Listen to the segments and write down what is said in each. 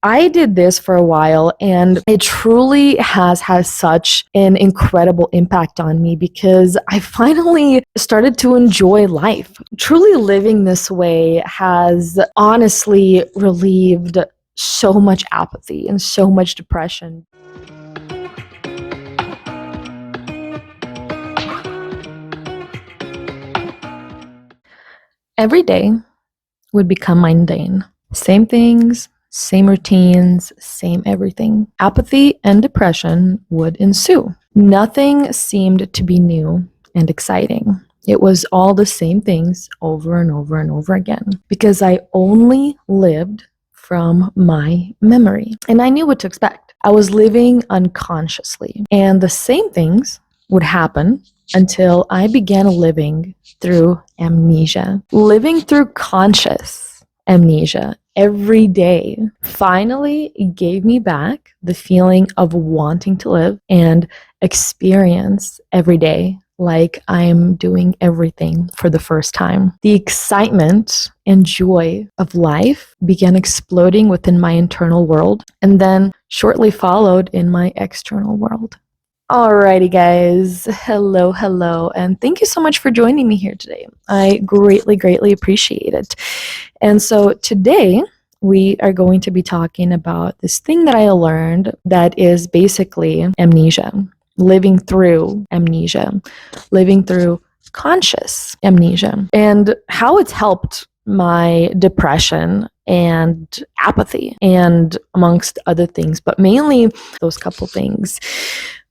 I did this for a while and it truly has such an incredible impact on me because I finally started to enjoy life. Truly living this way has honestly relieved so much apathy and so much depression. Every day would become mundane. Same things, same routines, same everything. Apathy and depression would ensue. Nothing seemed to be new and exciting. It was all the same things over and over and over again because I only lived from my memory and I knew what to expect. I was living unconsciously and the same things would happen until I began living through amnesia, living through conscious amnesia every day. Finally, it gave me back the feeling of wanting to live and experience every day like I'm doing everything for the first time. The excitement and joy of life began exploding within my internal world and then shortly followed in my external world. Alrighty, guys. Hello, and thank you so much for joining me here today. I greatly appreciate it. And so today we are going to be talking about this thing that I learned that is basically amnesia, living through amnesia, living through conscious amnesia, and how it's helped my depression and apathy, and amongst other things, but mainly those couple things.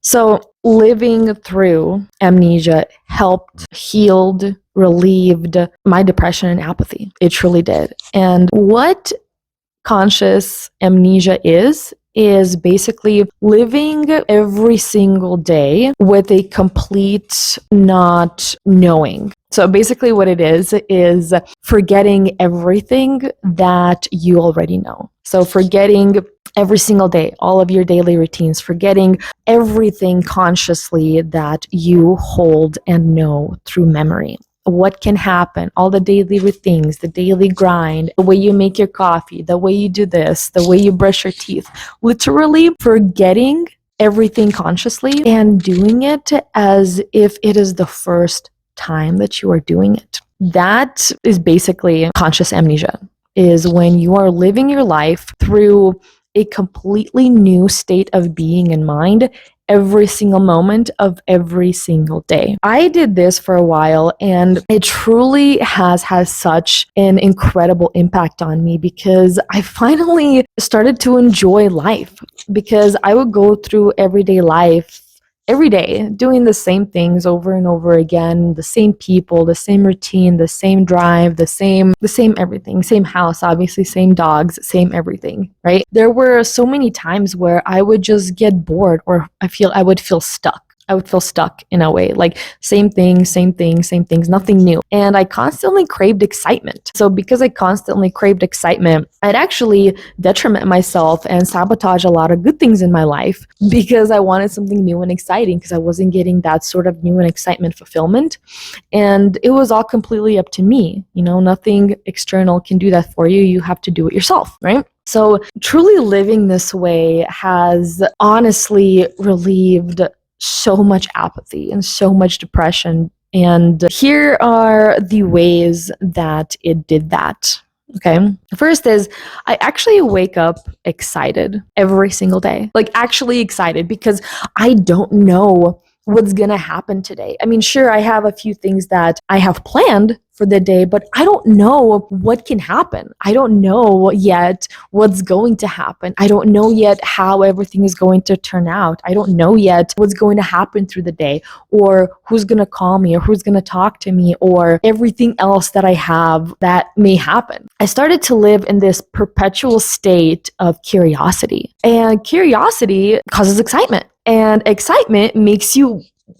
So living through amnesia helped, healed, relieved my depression and apathy. It truly did. And what conscious amnesia is basically living every single day with a complete not knowing. So basically what it is forgetting everything that you already know. So forgetting every single day, all of your daily routines, forgetting everything consciously that you hold and know through memory. What can happen, all the daily routines, the daily grind, the way you make your coffee, the way you do this, the way you brush your teeth, literally forgetting everything consciously and doing it as if it is the first time that you are doing it. That is basically conscious amnesia, is when you are living your life through a completely new state of being and mind every single moment of every single day. I did this for a while and it truly has such an incredible impact on me because I finally started to enjoy life, because I would go through everyday life every day doing the same things over and over again, the same people, the same routine, the same drive, the same everything, same house, obviously, same dogs, same everything, right? There were so many times where I would just get bored, or I would feel stuck. I would feel stuck in a way, like same things, nothing new. And I constantly craved excitement. So because I constantly craved excitement, I'd actually detriment myself and sabotage a lot of good things in my life because I wanted something new and exciting, because I wasn't getting that sort of new and excitement fulfillment. And it was all completely up to me. You know, nothing external can do that for you. You have to do it yourself, right? So truly living this way has honestly relieved so much apathy and so much depression. And here are the ways that it did that. Okay. First is I actually wake up excited every single day, like actually excited, because I don't know what's going to happen today. I mean, sure, I have a few things that I have planned for the day, but I don't know what can happen. I don't know yet what's going to happen. I don't know yet how everything is going to turn out. I don't know yet what's going to happen through the day, or who's going to call me, or who's going to talk to me, or everything else that I have that may happen. I started to live in this perpetual state of curiosity, and curiosity causes excitement. And excitement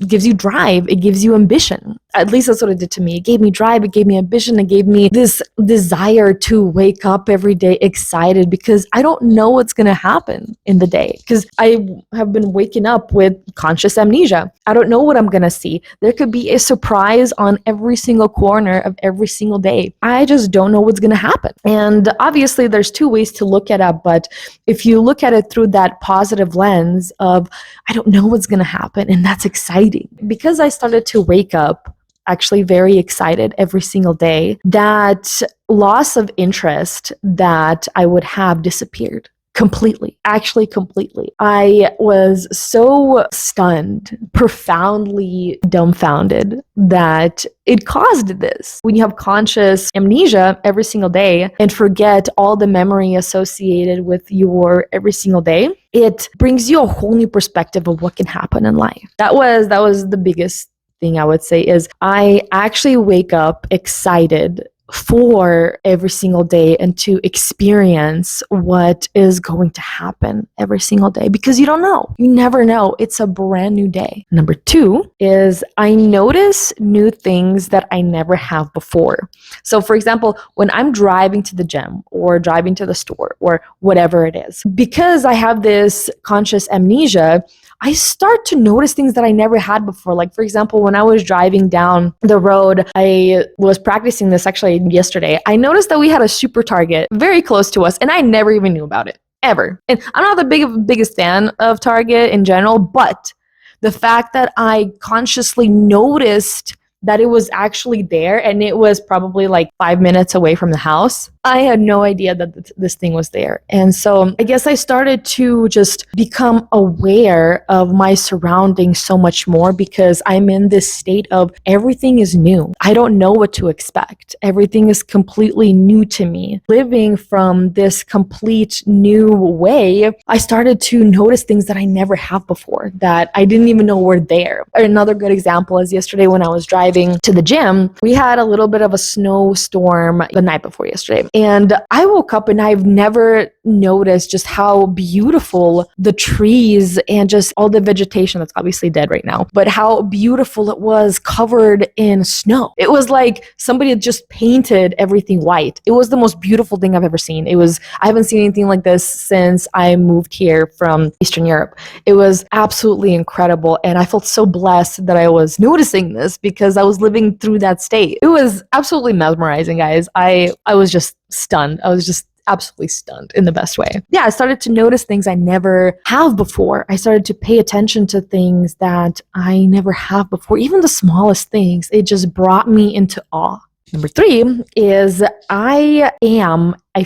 gives you drive, it gives you ambition. At least that's what it did to me. It gave me drive, it gave me ambition, it gave me this desire to wake up every day excited because I don't know what's going to happen in the day because I have been waking up with conscious amnesia. I don't know what I'm going to see. There could be a surprise on every single corner of every single day. I just don't know what's going to happen. And obviously there's two ways to look at it, but if you look at it through that positive lens of I don't know what's going to happen, and that's exciting. Because I started to wake up actually very excited every single day, that loss of interest that I would have disappeared completely, actually completely. I was so stunned, profoundly dumbfounded that it caused this. When you have conscious amnesia every single day and forget all the memory associated with your every single day, it brings you a whole new perspective of what can happen in life. That was the biggest thing I would say is I actually wake up excited for every single day and to experience what is going to happen every single day because you don't know. You never know. It's a brand new day. Number two is I notice new things that I never have before. So for example, when I'm driving to the gym or driving to the store or whatever it is, because I have this conscious amnesia, I start to notice things that I never had before. Like, for example, when I was driving down the road, I was practicing this actually yesterday. I noticed that we had a super Target very close to us, and I never even knew about it, ever. And I'm not the biggest fan of Target in general, but the fact that I consciously noticed that it was actually there and it was probably like 5 minutes away from the house, I had no idea that this thing was there. And so I guess I started to just become aware of my surroundings so much more because I'm in this state of everything is new. I don't know what to expect. Everything is completely new to me. Living from this complete new way, I started to notice things that I never have before that I didn't even know were there. Another good example is yesterday when I was driving to the gym, we had a little bit of a snowstorm the night before yesterday. And I woke up and I've never noticed just how beautiful the trees and just all the vegetation that's obviously dead right now, but how beautiful it was covered in snow. It was like somebody had just painted everything white. It was the most beautiful thing I've ever seen. I haven't seen anything like this since I moved here from Eastern Europe. It was absolutely incredible. And I felt so blessed that I was noticing this because I was living through that state. It was absolutely mesmerizing, guys. I was just stunned. I was just absolutely stunned in the best way. Yeah, I started to notice things I never have before. I started to pay attention to things that I never have before. Even the smallest things, it just brought me into awe. Number three is I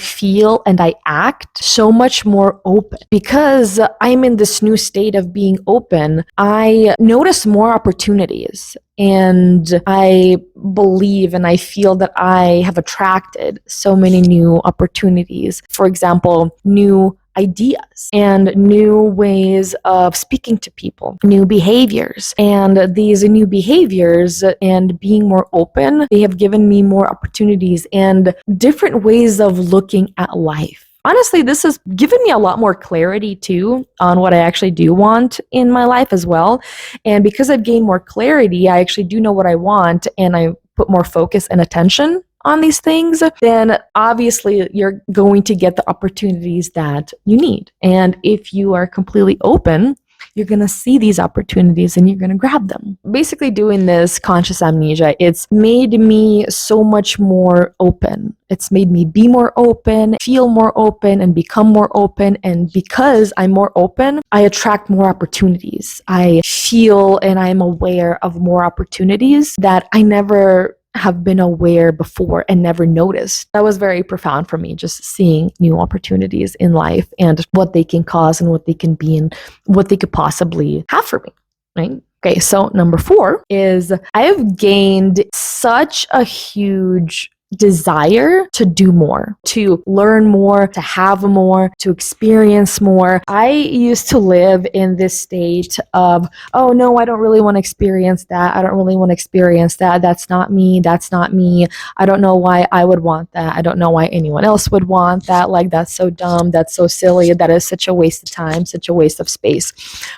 feel and I act so much more open. Because I'm in this new state of being open, I notice more opportunities. And I believe and I feel that I have attracted so many new opportunities. For example, new ideas and new ways of speaking to people, new behaviors. And these new behaviors and being more open, they have given me more opportunities and different ways of looking at life. Honestly, this has given me a lot more clarity too on what I actually do want in my life as well. And because I've gained more clarity, I actually do know what I want and I put more focus and attention on these things, then obviously you're going to get the opportunities that you need. And if you are completely open, you're going to see these opportunities and you're going to grab them. Basically doing this conscious amnesia, it's made me so much more open. It's made me be more open, feel more open, and become more open. And because I'm more open, I attract more opportunities. I feel and I'm aware of more opportunities that I never have been aware before and never noticed. That was very profound for me, just seeing new opportunities in life and what they can cause and what they can be and what they could possibly have for me, right? Okay, so number 4 is I have gained such a huge desire to do more, to learn more, to have more, to experience more. I used to live in this state of, oh no, I don't really want to experience that. I don't really want to experience that. That's not me. That's not me. I don't know why I would want that. I don't know why anyone else would want that. Like, that's so dumb. That's so silly. That is such a waste of time, such a waste of space.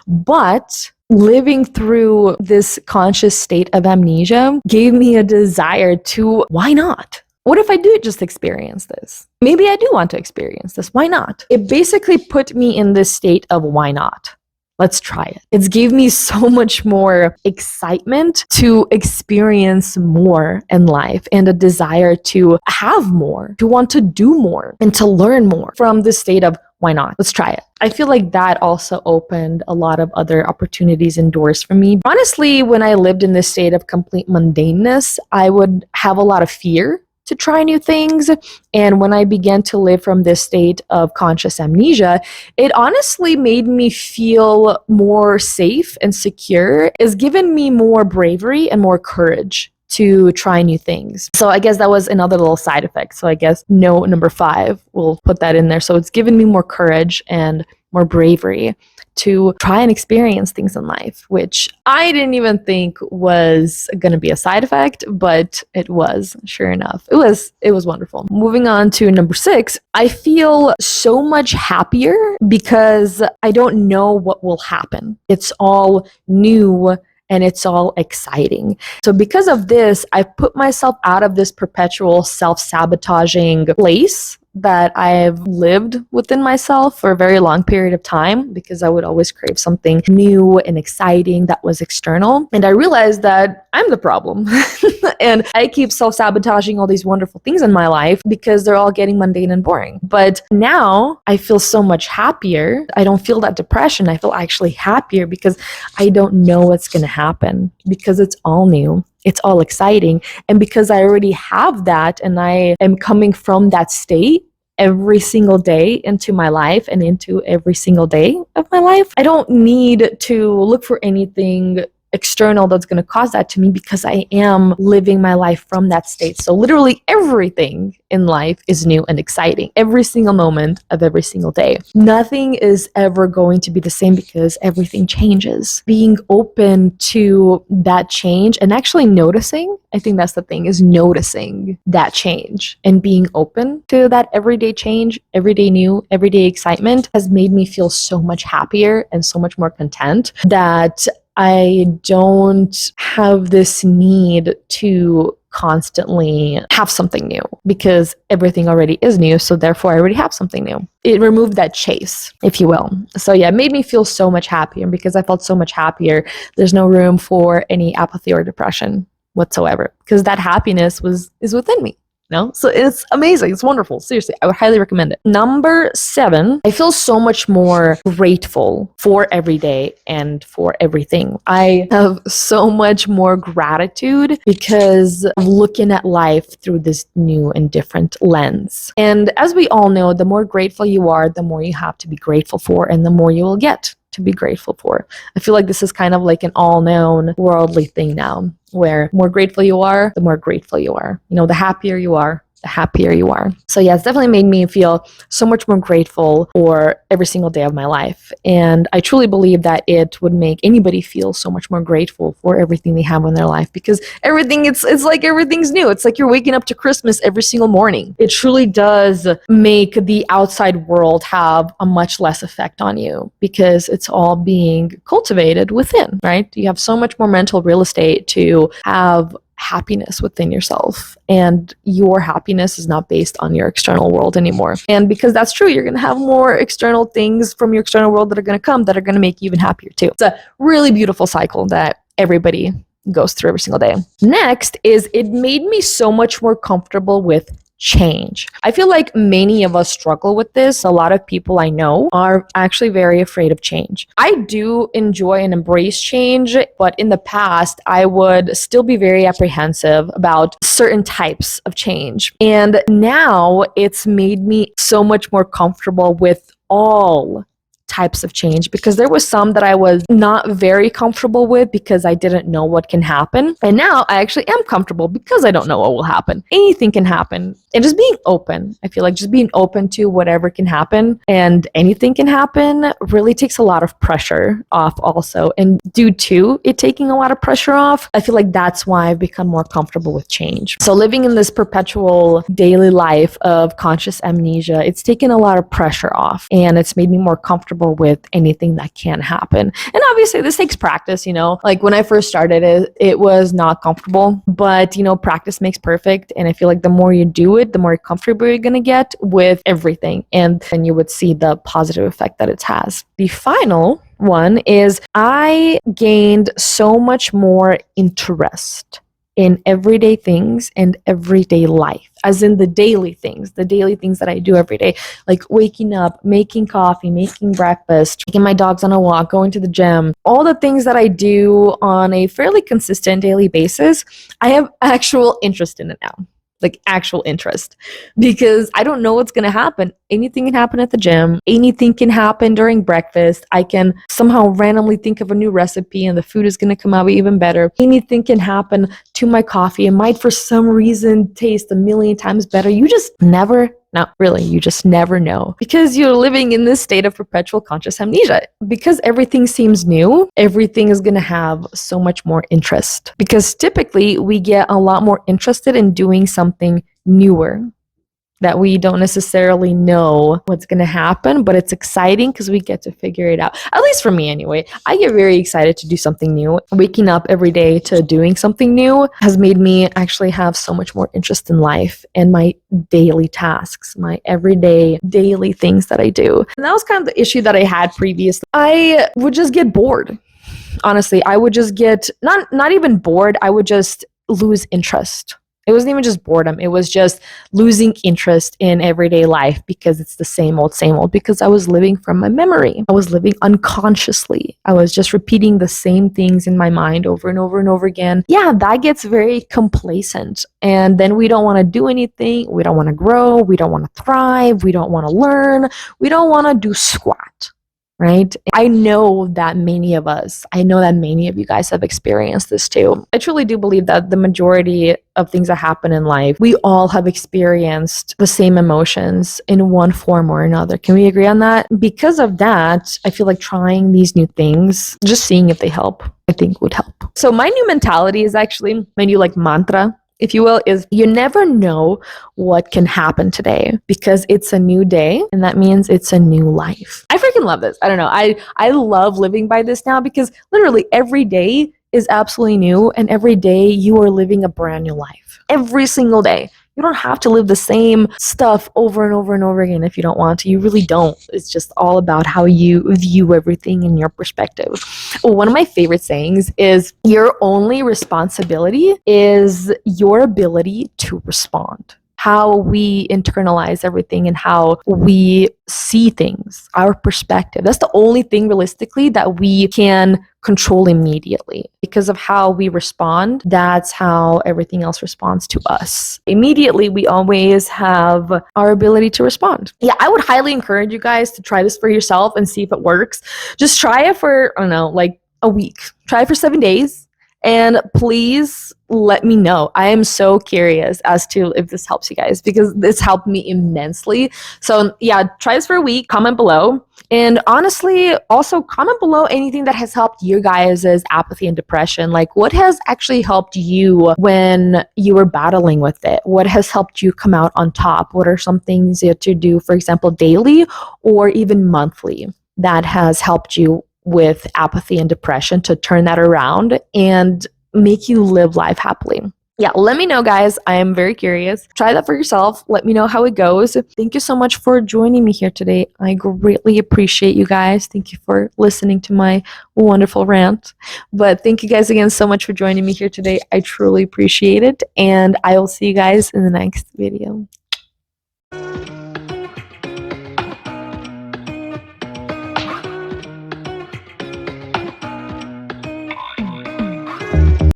But living through this conscious state of amnesia gave me a desire to, why not? What if I do just experience this? Maybe I do want to experience this. Why not? It basically put me in this state of why not? Let's try it. It gave me so much more excitement to experience more in life and a desire to have more, to want to do more and to learn more from this state of why not? Let's try it. I feel like that also opened a lot of other opportunities and doors for me. Honestly, when I lived in this state of complete mundaneness, I would have a lot of fear to try new things. And when I began to live from this state of conscious amnesia, it honestly made me feel more safe and secure. It's given me more bravery and more courage to try new things. So I guess that was another little side effect. So I guess no, number 5, we'll put that in there. So it's given me more courage and more bravery to try and experience things in life, which I didn't even think was going to be a side effect, but it was, sure enough. It was wonderful. Moving on to number 6, I feel so much happier because I don't know what will happen. It's all new and it's all exciting. So because of this, I've put myself out of this perpetual self-sabotaging place that I've lived within myself for a very long period of time, because I would always crave something new and exciting that was external. And I realized that I'm the problem. And I keep self-sabotaging all these wonderful things in my life because they're all getting mundane and boring. But now I feel so much happier. I don't feel that depression. I feel actually happier because I don't know what's going to happen, because it's all new. It's all exciting. And because I already have that and I am coming from that state every single day into my life and into every single day of my life, I don't need to look for anything external that's going to cause that to me, because I am living my life from that state. So literally everything in life is new and exciting every single moment of every single day. Nothing is ever going to be the same because everything changes. Being open to that change and actually noticing, I think that's the thing, is noticing that change and being open to that everyday change, everyday new, everyday excitement has made me feel so much happier and so much more content that I don't have this need to constantly have something new, because everything already is new. So therefore I already have something new. It removed that chase, if you will. So yeah, it made me feel so much happier. And because I felt so much happier, there's no room for any apathy or depression whatsoever, because that happiness is within me. No? So it's amazing. It's wonderful. Seriously, I would highly recommend it. Number 7, I feel so much more grateful for every day and for everything. I have so much more gratitude because of looking at life through this new and different lens. And as we all know, the more grateful you are, the more you have to be grateful for, and the more you will get to be grateful for. I feel like this is kind of like an all-known worldly thing now, where more grateful you are, the more grateful you are. You know, the happier you are, the happier you are. So yeah, it's definitely made me feel so much more grateful for every single day of my life. And I truly believe that it would make anybody feel so much more grateful for everything they have in their life, because everything, it's like everything's new. It's like you're waking up to Christmas every single morning. It truly does make the outside world have a much less effect on you, because it's all being cultivated within, right? You have so much more mental real estate to have happiness within yourself, and your happiness is not based on your external world anymore. And because that's true, you're going to have more external things from your external world that are going to come that are going to make you even happier too. It's a really beautiful cycle that everybody goes through every single day. Next is, it made me so much more comfortable with change. I feel like many of us struggle with this. A lot of people I know are actually very afraid of change. I do enjoy and embrace change, but in the past, I would still be very apprehensive about certain types of change. And now it's made me so much more comfortable with all types of change, because there was some that I was not very comfortable with because I didn't know what can happen. And now I actually am comfortable because I don't know what will happen. Anything can happen. And just being open, I feel like just being open to whatever can happen and anything can happen really takes a lot of pressure off also. And due to it taking a lot of pressure off, I feel like that's why I've become more comfortable with change. So living in this perpetual daily life of conscious amnesia, it's taken a lot of pressure off, and it's made me more comfortable comfortable with anything that can happen. And obviously this takes practice, like when I first started it was not comfortable, but practice makes perfect. And I feel like the more you do it, the more comfortable you're going to get with everything. And then you would see the positive effect that it has. The final one is I gained so much more interest in everyday things and everyday life, as in the daily things that I do every day, like waking up, making coffee, making breakfast, taking my dogs on a walk, going to the gym, all the things that I do on a fairly consistent daily basis. I have actual interest in it now. Like actual interest, because I don't know what's going to happen. Anything can happen at the gym. Anything can happen during breakfast. I can somehow randomly think of a new recipe and the food is going to come out even better. Anything can happen to my coffee. It might for some reason taste a million times better. You just never Not really, you just never know, because you're living in this state of perpetual conscious amnesia. Because everything seems new, everything is going to have so much more interest. Because typically we get a lot more interested in doing something newer that we don't necessarily know what's going to happen, but it's exciting because we get to figure it out. At least for me anyway. I get very excited to do something new. Waking up every day to doing something new has made me actually have so much more interest in life and my daily tasks, my everyday daily things that I do. And that was kind of the issue that I had previously. I would just get bored. Honestly, I would just get not even bored, I would just lose interest. It wasn't even just boredom. It was just losing interest in everyday life because it's the same old, because I was living from my memory. I was living unconsciously. I was just repeating the same things in my mind over and over and over again. Yeah, that gets very complacent. And then we don't want to do anything. We don't want to grow. We don't want to thrive. We don't want to learn. We don't want to do squat. Right? I know that many of you guys have experienced this too. I truly do believe that the majority of things that happen in life, we all have experienced the same emotions in one form or another. Can we agree on that? Because of that, I feel like trying these new things, just seeing if they help, I think would help. So my new mentality is actually my new mantra, if you will, is you never know what can happen today, because it's a new day and that means it's a new life. I freaking love this. I don't know. I love living by this now, because literally every day is absolutely new, and every day you are living a brand new life. Every single day. You don't have to live the same stuff over and over and over again if you don't want to. You really don't. It's just all about how you view everything in your perspective. One of my favorite sayings is, your only responsibility is your ability to respond. How we internalize everything and how we see things, our perspective. That's the only thing realistically that we can control immediately. Because of how we respond, that's how everything else responds to us. Immediately, we always have our ability to respond. Yeah, I would highly encourage you guys to try this for yourself and see if it works. Just try it for, I don't know, a week. Try it for 7 days. And please let me know. I am so curious as to if this helps you guys, because this helped me immensely. So yeah, try this for a week, comment below. And honestly, also comment below anything that has helped you guys' apathy and depression. What has actually helped you when you were battling with it? What has helped you come out on top? What are some things that you do, for example, daily or even monthly, that has helped you with apathy and depression to turn that around and make you live life happily? Yeah, let me know, guys. I am very curious. Try that for yourself. Let me know how it goes. Thank you so much for joining me here today. I greatly appreciate you guys. Thank you for listening to my wonderful rant. But thank you guys again so much for joining me here today. I truly appreciate it. And I will see you guys in the next video.